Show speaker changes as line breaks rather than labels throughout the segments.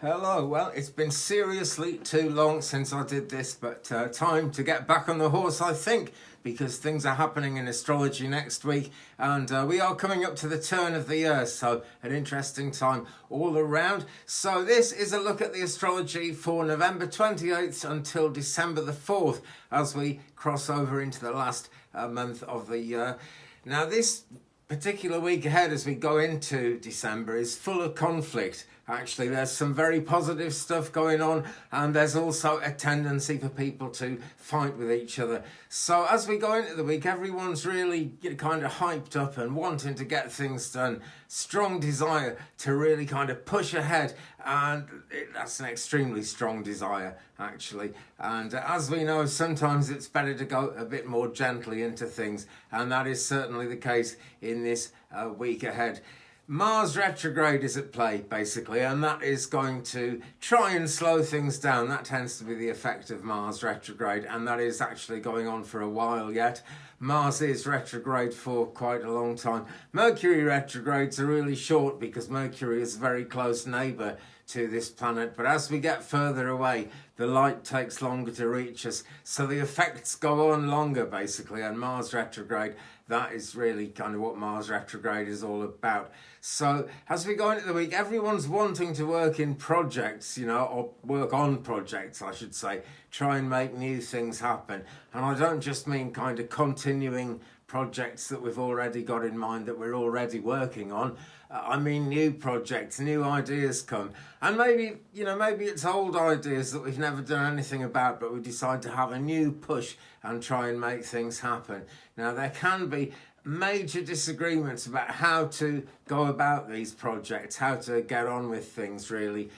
Hello, well, it's been seriously too long since I did this, but time to get back on the horse, I think, because things are happening in astrology next week, and we are coming up to the turn of the year, so an interesting time all around. So this is a look at the astrology for November 28th until December the 4th, as we cross over into the last month of the year. Now, this particular week ahead as we go into December is full of conflict. Actually, there's some very positive stuff going on, and there's also a tendency for people to fight with each other. So as we go into the week, everyone's really kind of hyped up and wanting to get things done. Strong desire to really kind of push ahead, and that's an extremely strong desire, actually. And as we know, sometimes it's better to go a bit more gently into things, and that is certainly the case in this week ahead. Mars retrograde is at play, basically, and that is going to try and slow things down. That tends to be the effect of Mars retrograde, and that is actually going on for a while yet. Mars is retrograde for quite a long time. Mercury retrogrades are really short because Mercury is a very close neighbour to this planet, but as we get further away, the light takes longer to reach us, so the effects go on longer, basically. And Mars retrograde, that is really kind of what Mars retrograde is all about. So as we go into the week, everyone's wanting to work in projects, or work on projects, I should say, try and make new things happen. And I don't just mean kind of continuing projects that we've already got in mind that we're already working on. I mean new projects, new ideas come. And maybe it's old ideas that we've never done anything about, but we decide to have a new push and try and make things happen. Now, there can be major disagreements about how to go about these projects, how to get on with things, really,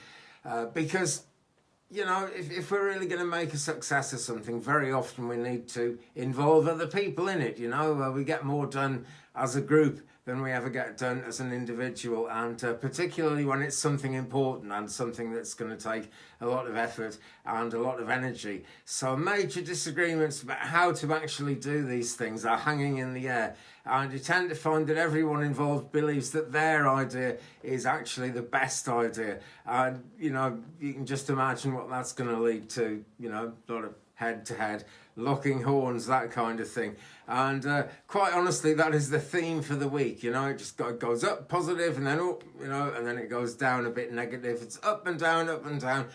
because if we're really going to make a success of something, very often we need to involve other people in it. We get more done as a group than we ever get done as an individual, and particularly when it's something important and something that's going to take a lot of effort and a lot of energy. So major disagreements about how to actually do these things are hanging in the air, and you tend to find that everyone involved believes that their idea is actually the best idea, and you can just imagine what that's going to lead to. A lot of head-to-head, locking horns, that kind of thing. And quite honestly, that is the theme for the week. It just goes up positive, and then and then it goes down a bit negative. It's up and down,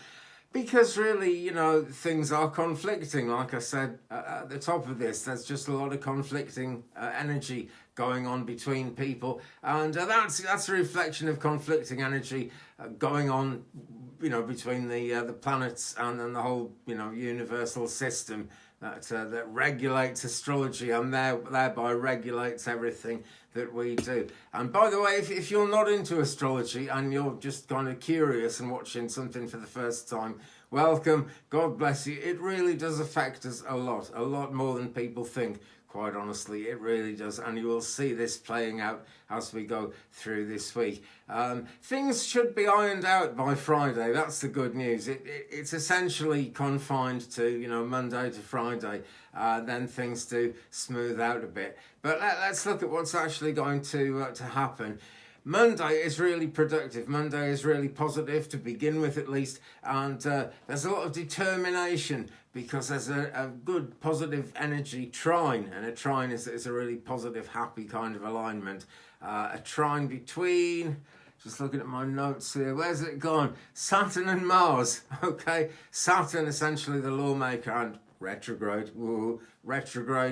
because really, things are conflicting. Like I said at the top of this, there's just a lot of conflicting energy going on between people, and that's a reflection of conflicting energy going on, between the planets and then the whole, universal system that regulates astrology and thereby regulates everything that we do. And by the way, if you're not into astrology and you're just kind of curious and watching something for the first time, welcome, God bless you. It really does affect us a lot more than people think. Quite honestly, it really does, and you will see this playing out as we go through this week. Things should be ironed out by Friday. That's the good news. It's essentially confined to Monday to Friday. Then things do smooth out a bit. But let's look at what's actually going to happen. Monday is really productive. Monday is really positive to begin with, at least, and there's a lot of determination because there's a good positive energy trine, and a trine is a really positive, happy kind of alignment. A trine between, just looking at my notes here, where's it gone? Saturn and Mars. Okay, Saturn, essentially the lawmaker, and retrograde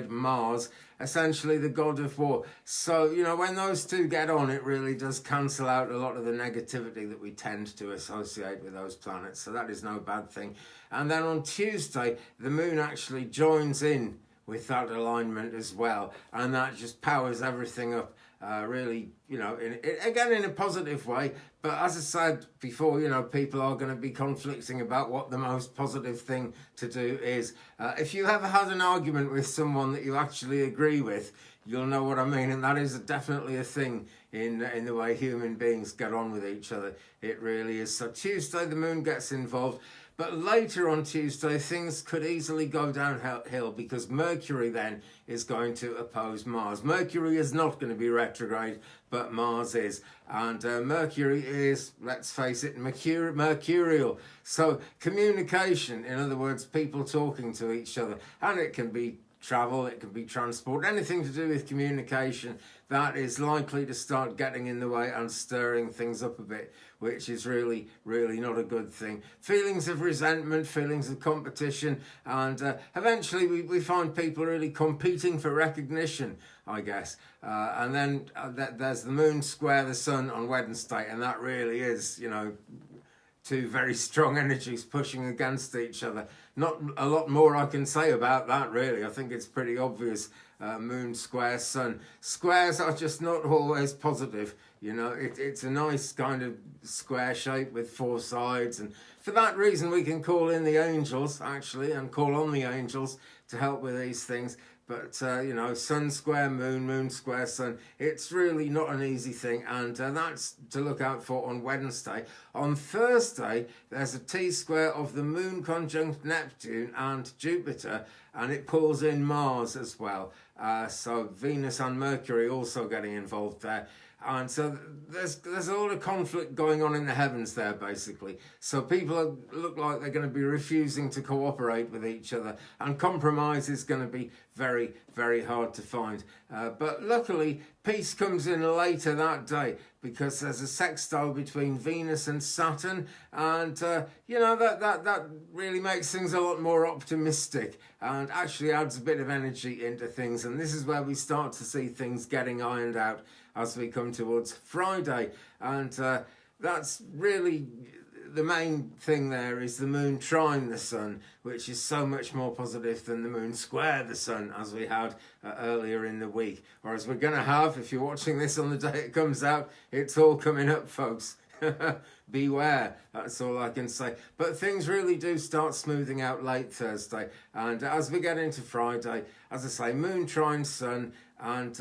Mars, essentially the god of war. So, when those two get on, it really does cancel out a lot of the negativity that we tend to associate with those planets. So that is no bad thing. And then on Tuesday, the moon actually joins in with that alignment as well. And that just powers everything up. Really, in a positive way. But as I said before, people are going to be conflicting about what the most positive thing to do is. If you ever had an argument with someone that you actually agree with, you'll know what I mean. And that is definitely a thing in the way human beings get on with each other. It really is. So Tuesday, the moon gets involved. But later on Tuesday, things could easily go downhill because Mercury then is going to oppose Mars. Mercury is not going to be retrograde, but Mars is. And Mercury is, let's face it, mercurial. So communication, in other words, people talking to each other, and it can be travel, it can be transport, anything to do with communication, that is likely to start getting in the way and stirring things up a bit, which is really, really not a good thing. Feelings of resentment, feelings of competition, and eventually we find people really competing for recognition, I guess. And then there's the moon square the sun on Wednesday, and that really is, you know, two very strong energies pushing against each other. Not a lot more I can say about that, really. I think it's pretty obvious. Moon square sun. Squares are just not always positive. You know, it's a nice kind of square shape with four sides. And for that reason, we can call in the angels, actually, and call on the angels to help with these things. But, you know, sun square moon, moon square sun, it's really not an easy thing. And that's to look out for on Wednesday. On Thursday, there's a T-square of the moon conjunct Neptune and Jupiter, and it pulls in Mars as well. So Venus and Mercury also getting involved there. And so there's a lot of conflict going on in the heavens there, basically. So people look like they're going to be refusing to cooperate with each other, and compromise is going to be very, very hard to find. But luckily, peace comes in later that day because there's a sextile between Venus and Saturn, and you know, that really makes things a lot more optimistic and actually adds a bit of energy into things. And this is where we start to see things getting ironed out as we come towards Friday. And that's really the main thing there, is the moon trine the sun, which is so much more positive than the moon square the sun as we had earlier in the week, or as we're going to have, if you're watching this on the day it comes out. It's all coming up, folks. Beware, that's all I can say. But things really do start smoothing out late Thursday, and as we get into Friday, as I say, moon trine sun, and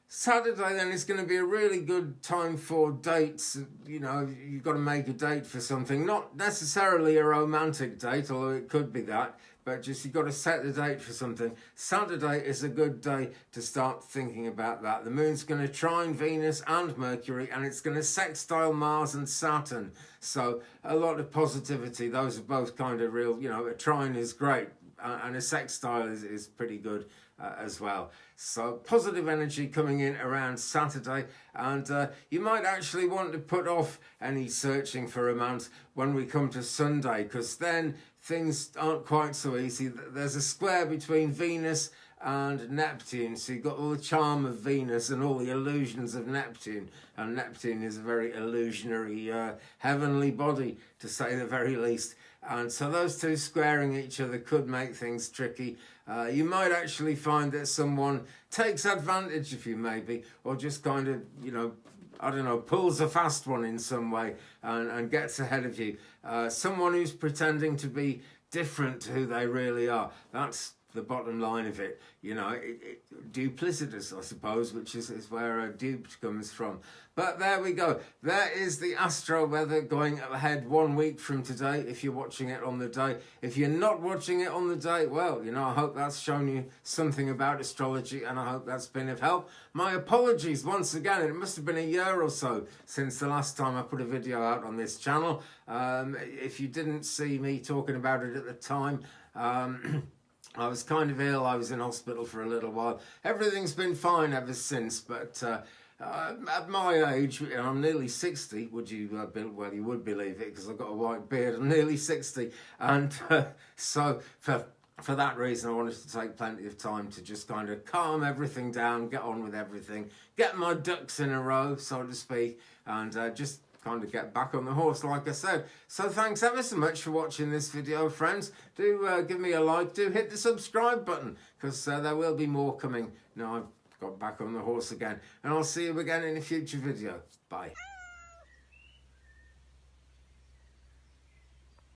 Saturday then is going to be a really good time for dates. You know, you've got to make a date for something, not necessarily a romantic date, although it could be that, but just you've got to set the date for something. Saturday is a good day to start thinking about that. The moon's going to trine Venus and Mercury, and it's going to sextile Mars and Saturn. So a lot of positivity. Those are both kind of real, you know, a trine is great, and a sextile is pretty good as well. So positive energy coming in around Saturday, and you might actually want to put off any searching for romance when we come to Sunday, because then things aren't quite so easy. There's a square between Venus and Neptune, so you've got all the charm of Venus and all the illusions of Neptune, and Neptune is a very illusionary heavenly body, to say the very least. And so those two squaring each other could make things tricky. You might actually find that someone takes advantage of you, maybe, or just kind of, you know, I don't know, pulls a fast one in some way and gets ahead of you. Someone who's pretending to be different to who they really are. That's the bottom line of it. You know, duplicitous, I suppose, which is where duped comes from. But there we go. There is the astro weather going ahead 1 week from today, if you're watching it on the day. If you're not watching it on the day, well, you know, I hope that's shown you something about astrology, and I hope that's been of help. My apologies once again. It must have been a year or so since the last time I put a video out on this channel. If you didn't see me talking about it at the time, I was kind of ill. I was in hospital for a little while. Everything's been fine ever since, but at my age, and I'm nearly 60, would you, well, you would believe it, because I've got a white beard. I'm nearly 60, and so for that reason, I wanted to take plenty of time to just kind of calm everything down, get on with everything, get my ducks in a row, so to speak, and just kind of get back on the horse, like I said. So thanks ever so much for watching this video, friends. Do give me a like, do hit the subscribe button, because there will be more coming now I've got back on the horse again. And I'll see you again in a future video. Bye.